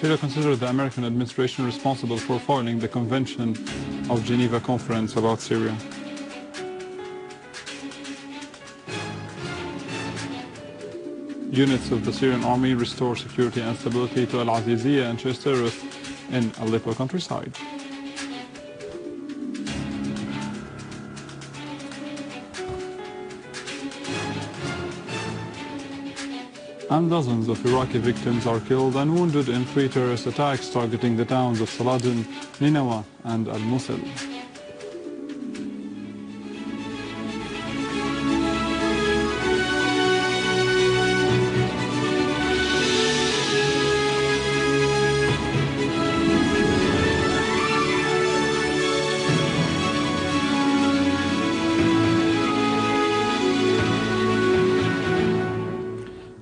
Syria considered the American administration responsible for foiling the Convention of Geneva Conference about Syria. Units of the Syrian army restore security and stability to al-Aziziyeh and chase terrorists in Aleppo countryside. And dozens of Iraqi victims are killed and wounded in 3 terrorist attacks targeting the towns of Saladin, Ninawa and al-Mosul.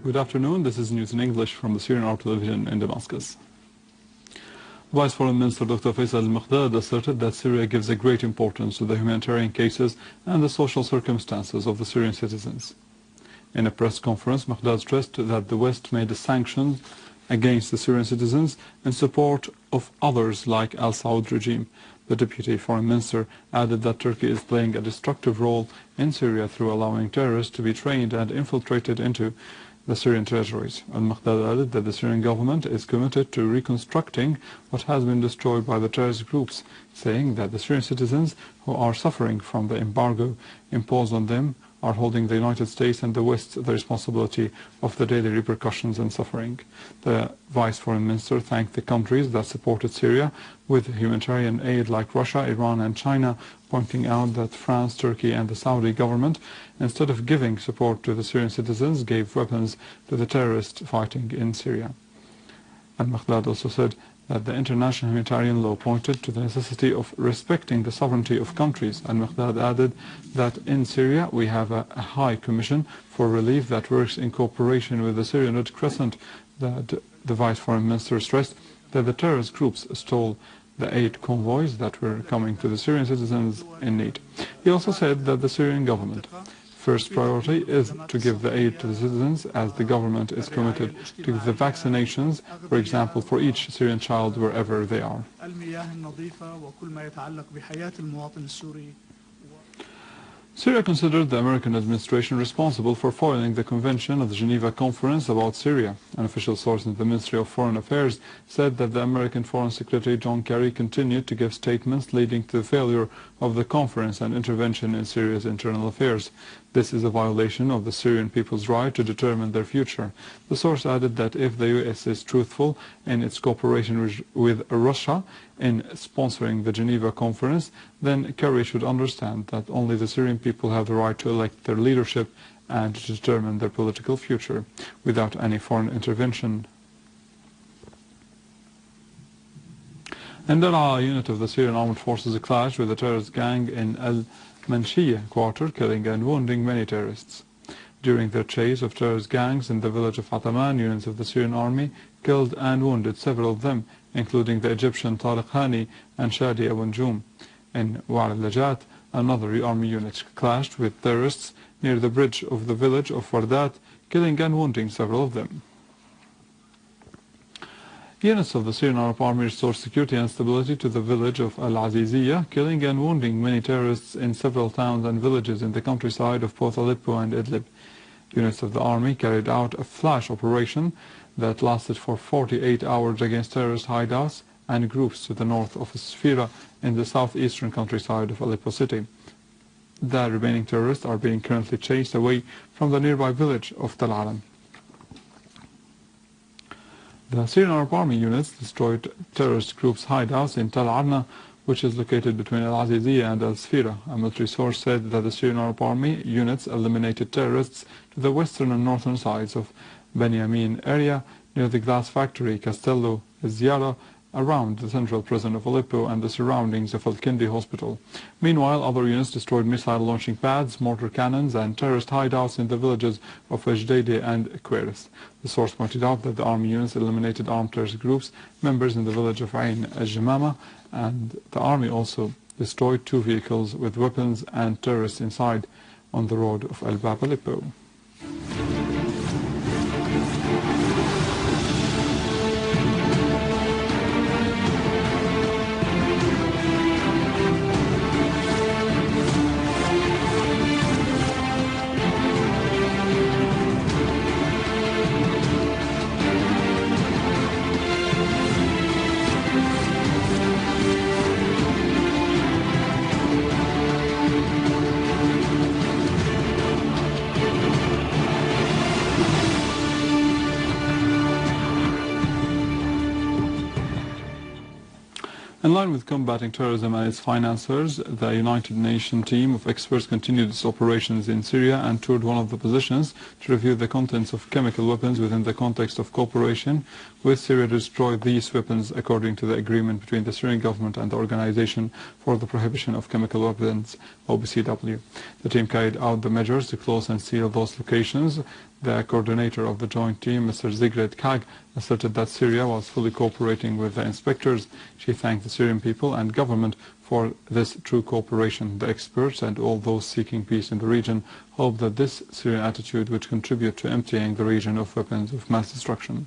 Good afternoon, this is news in English from the Syrian Arab Television in Damascus. Vice Foreign Minister Dr. Fayssal Mikdad asserted that Syria gives a great importance to the humanitarian cases and the social circumstances of the Syrian citizens. In a press conference, Mikdad stressed that the West made sanctions against the Syrian citizens in support of others like al-Saud regime. The Deputy Foreign Minister added that Turkey is playing a destructive role in Syria through allowing terrorists to be trained and infiltrated into the Syrian territories. Al-Mikdad added that the Syrian government is committed to reconstructing what has been destroyed by the terrorist groups, saying that the Syrian citizens who are suffering from the embargo imposed on them are holding the United States and the West the responsibility of the daily repercussions and suffering. The Vice Foreign Minister thanked the countries that supported Syria with humanitarian aid like Russia, Iran and China, pointing out that France, Turkey and the Saudi government, instead of giving support to the Syrian citizens, gave weapons to the terrorists fighting in Syria. Al-Mikdad also said that the international humanitarian law pointed to the necessity of respecting the sovereignty of countries. Al-Mikdad added that in Syria we have a High Commission for Relief that works in cooperation with the Syrian Red Crescent. The Vice Foreign Minister stressed that the terrorist groups stole the aid convoys that were coming to the Syrian citizens in need. He also said that the Syrian government first priority is to give the aid to the citizens, as the government is committed to give the vaccinations, for example, for each Syrian child wherever they are. Syria considered the American administration responsible for foiling the Convention of the Geneva Conference about Syria. An official source in the Ministry of Foreign Affairs said that the American Foreign Secretary John Kerry continued to give statements leading to the failure of the conference and intervention in Syria's internal affairs. This is a violation of the Syrian people's right to determine their future. The source added that if the U.S. is truthful in its cooperation with Russia in sponsoring the Geneva Conference, then Kerry should understand that only the Syrian people have the right to elect their leadership and to determine their political future without any foreign intervention. In Daraa, a unit of the Syrian armed forces clashed with a terrorist gang in al-Manshiyeh quarter, killing and wounding many terrorists. During their chase of terrorist gangs in the village of Ataman, units of the Syrian army killed and wounded several of them, including the Egyptian Tariq Hani and Shadi Abu Njum. In War al-Lajat, another army unit clashed with terrorists near the bridge of the village of Wardat, killing and wounding several of them. Units of the Syrian Arab Army restored security and stability to the village of al-Aziziyeh, killing and wounding many terrorists in several towns and villages in the countryside of both Aleppo and Idlib. Units of the army carried out a flash operation that lasted for 48 hours against terrorist hideouts and groups to the north of al-Sfeira in the southeastern countryside of Aleppo city. The remaining terrorists are being currently chased away from the nearby village of Tal Alam. The Syrian Arab Army units destroyed terrorist groups' hideouts in Tal Arna, which is located between al-Aziziyeh and al-Sfeira. A military source said that the Syrian Arab Army units eliminated terrorists to the western and northern sides of Benyamin area near the glass factory Castello Ziara, around the central prison of Aleppo and the surroundings of Al-Kindi hospital. Meanwhile, other units destroyed missile launching pads, mortar cannons and terrorist hideouts in the villages of Ejdede and Aquaris. The source pointed out that the army units eliminated armed terrorist groups, members in the village of Ain al-Jamama, and the army also destroyed 2 vehicles with weapons and terrorists inside on the road of Al-Bab Aleppo. In line with combating terrorism and its financiers, the United Nations team of experts continued its operations in Syria and toured one of the positions to review the contents of chemical weapons within the context of cooperation with Syria to destroy these weapons according to the agreement between the Syrian government and the Organization for the Prohibition of Chemical Weapons, OPCW. The team carried out the measures to close and seal those locations. The coordinator of the joint team, Mr. Sigrid Kaag, asserted that Syria was fully cooperating with the inspectors. She thanked the Syrian people and government for this true cooperation. The experts and all those seeking peace in the region hope that this Syrian attitude would contribute to emptying the region of weapons of mass destruction.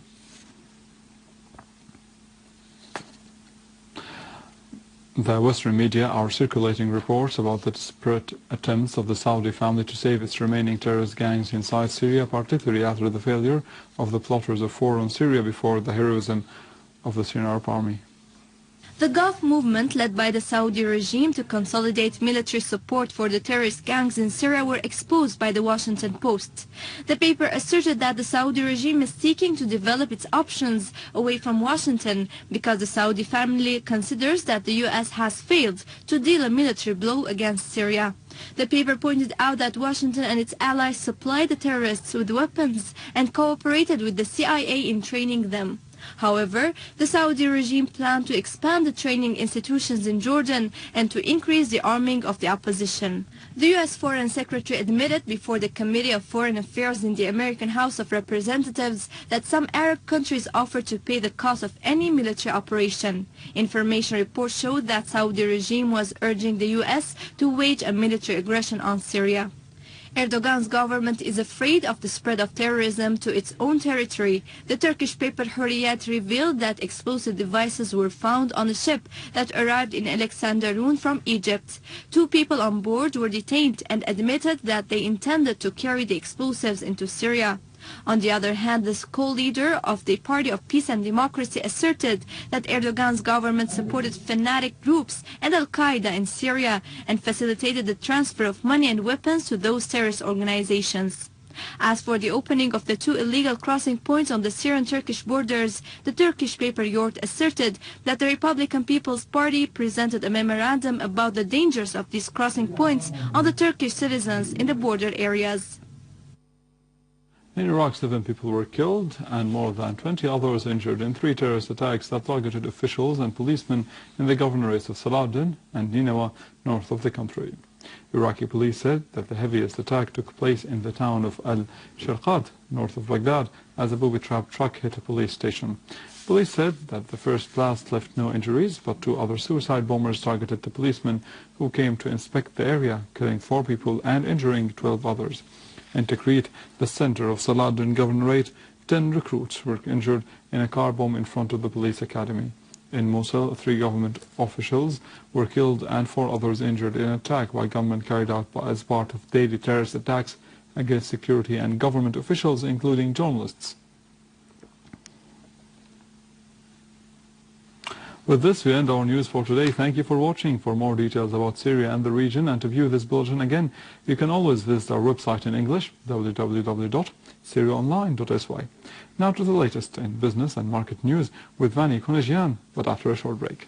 The Western media are circulating reports about the desperate attempts of the Saudi family to save its remaining terrorist gangs inside Syria, particularly after the failure of the plotters of war on Syria before the heroism of the Syrian Arab Army. The Gulf movement, led by the Saudi regime to consolidate military support for the terrorist gangs in Syria, were exposed by the Washington Post. The paper asserted that the Saudi regime is seeking to develop its options away from Washington because the Saudi family considers that the U.S. has failed to deal a military blow against Syria. The paper pointed out that Washington and its allies supplied the terrorists with weapons and cooperated with the CIA in training them. However, the Saudi regime planned to expand the training institutions in Jordan and to increase the arming of the opposition. The U.S. Foreign Secretary admitted before the Committee of Foreign Affairs in the American House of Representatives that some Arab countries offered to pay the cost of any military operation. Information reports showed that Saudi regime was urging the U.S. to wage a military aggression on Syria. Erdogan's government is afraid of the spread of terrorism to its own territory. The Turkish paper Hurriyet revealed that explosive devices were found on a ship that arrived in Alexandroun from Egypt. 2 people on board were detained and admitted that they intended to carry the explosives into Syria. On the other hand, the co-leader of the Party of Peace and Democracy asserted that Erdogan's government supported fanatic groups and al-Qaeda in Syria and facilitated the transfer of money and weapons to those terrorist organizations. As for the opening of the 2 illegal crossing points on the Syrian-Turkish borders, the Turkish paper Yort asserted that the Republican People's Party presented a memorandum about the dangers of these crossing points on the Turkish citizens in the border areas. In Iraq, 7 people were killed and more than 20 others injured in 3 terrorist attacks that targeted officials and policemen in the governorates of Saladin and Nineveh, north of the country. Iraqi police said that the heaviest attack took place in the town of al-Sharqat, north of Baghdad, as a booby-trapped truck hit a police station. Police said that the first blast left no injuries, but 2 other suicide bombers targeted the policemen who came to inspect the area, killing 4 people and injuring 12 others. In Tikrit, the center of Saladin Governorate, 10 recruits were injured in a car bomb in front of the police academy. In Mosul, 3 government officials were killed and 4 others injured in an attack by gunmen carried out as part of daily terrorist attacks against security and government officials, including journalists. With this, we end our news for today. Thank you for watching. For more details about Syria and the region and to view this bulletin again, you can always visit our website in English, www.syriaonline.sy. Now to the latest in business and market news with Vani Konejian, but after a short break.